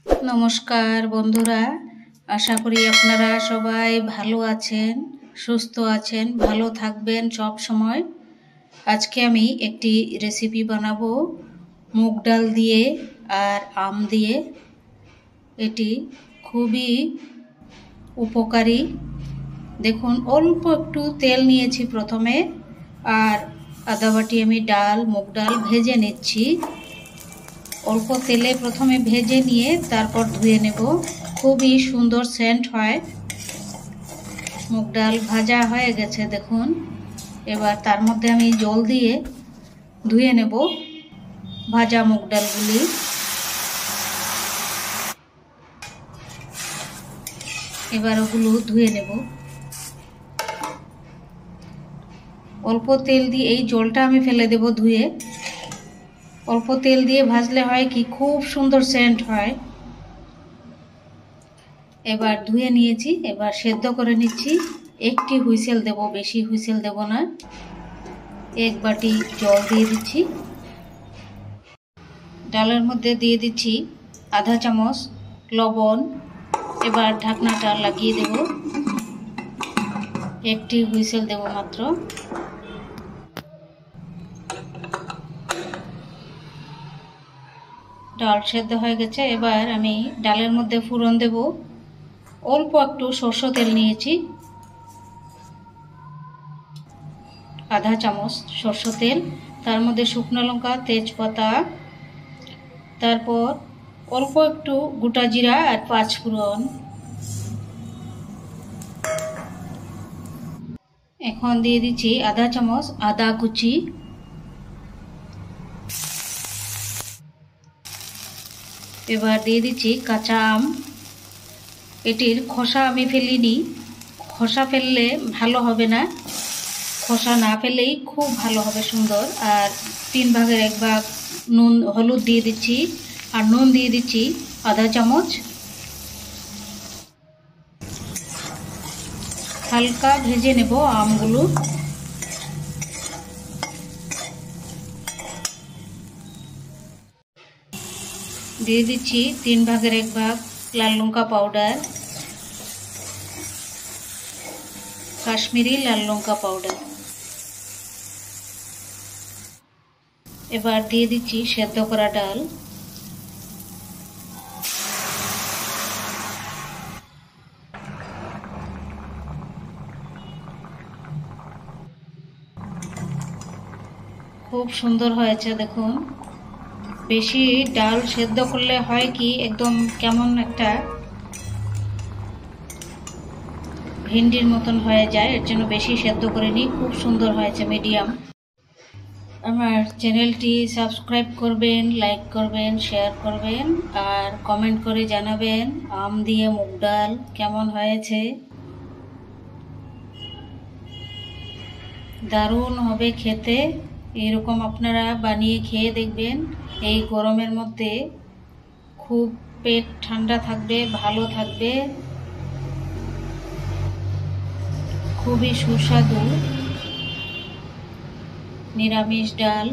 নমস্কার বন্ধুরা, আশা করি আপনারা সবাই ভালো আছেন, সুস্থ আছেন, ভালো থাকবেন সব সময়। আজকে আমি একটি রেসিপি বানাবো মুগ ডাল দিয়ে আর আম দিয়ে। এটি খুবই উপকারী। দেখুন, অল্প একটু তেল নিয়েছি প্রথমে, আর আধা বাটি আমি মুগ ডাল ভেজে নিচ্ছি। অল্প তেলে প্রথমে ভেজে নিয়ে তারপর ধুয়ে নেব। খুবই সুন্দর সেন্ট হয়। মুগ ডাল ভাজা হয়ে গেছে দেখুন। এবার তার মধ্যে আমি জল দিয়ে ধুয়ে নেব ভাজা মুগ ডালগুলি। এবার ওগুলো ধুয়ে নেব। অল্প তেল দিয়ে এই জলটা আমি ফেলে দেব ধুয়ে। অল্প তেল দিয়ে ভাজলে হয় কি, খুব সুন্দর সেন্ট হয়। এবার ধুয়ে নিয়েছি, এবার সেদ্ধ করে নিচ্ছি। একটি হুইসেল দেব, বেশি হুইসেল দেব না। এক বাটি জল দিয়ে দিচ্ছি। ডালের মধ্যে দিয়ে দিচ্ছি আধা চামচ লবণ। এবার ঢাকনাটা লাগিয়ে দেব। একটি হুইসেল দেব মাত্র। ডাল সেদ্ধ হয়ে গেছে। এবার আমি ডালের মধ্যে ফোড়ন দেব। অল্প একটু সরষের তেল নিয়েছি, আধা চামচ সরষের তেল। তার মধ্যে শুকনো লঙ্কা, তেজপাতা, তারপর অল্প একটু গোটা জিরা আর 5 ফোড়ন। এখন দিয়ে দিচ্ছি আধা চামচ আদা কুচি। এবার দিয়ে দিচ্ছি কাঁচা আম। এটির খোসা আমি ফেলিনি। খোসা ফেললে ভালো হবে না, খোসা না ফেললেই খুব ভালো হবে, সুন্দর। আর 3 ভাগের 1 ভাগ নুন, হলুদ দিয়ে দিচ্ছি। আর নুন দিয়ে দিচ্ছি আধা চামচ। হালকা ভেজে নেব আমগুলো। দিয়ে দিচ্ছি 3 ভাগের 1 ভাগ লাল লঙ্কা পাউডার, কাশ্মীরি লাল লঙ্কা পাউডার। এবার দিয়ে দিচ্ছি সেদ্ধ করা ডাল। খুব সুন্দর হয়েছে দেখুন। বেশি ডাল সেদ্ধ করলে হয় কি, একদম কেমন একটা ভিন্ডির মতন হয়ে যায়। এর জন্য বেশি সেদ্ধ করিনি, খুব সুন্দর হয়েছে, মিডিয়াম। আমার চ্যানেলটি সাবস্ক্রাইব করবেন, লাইক করবেন, শেয়ার করবেন, আর কমেন্ট করে জানাবেন আম দিয়ে মুগ ডাল কেমন হয়েছে। দারুণ হবে খেতে। এরকম আপনারা বানিয়ে খেয়ে দেখবেন। এই গরমের মধ্যে খুব পেট ঠান্ডা থাকবে, ভালো থাকবে। খুবই সুস্বাদু নিরামিষ ডাল।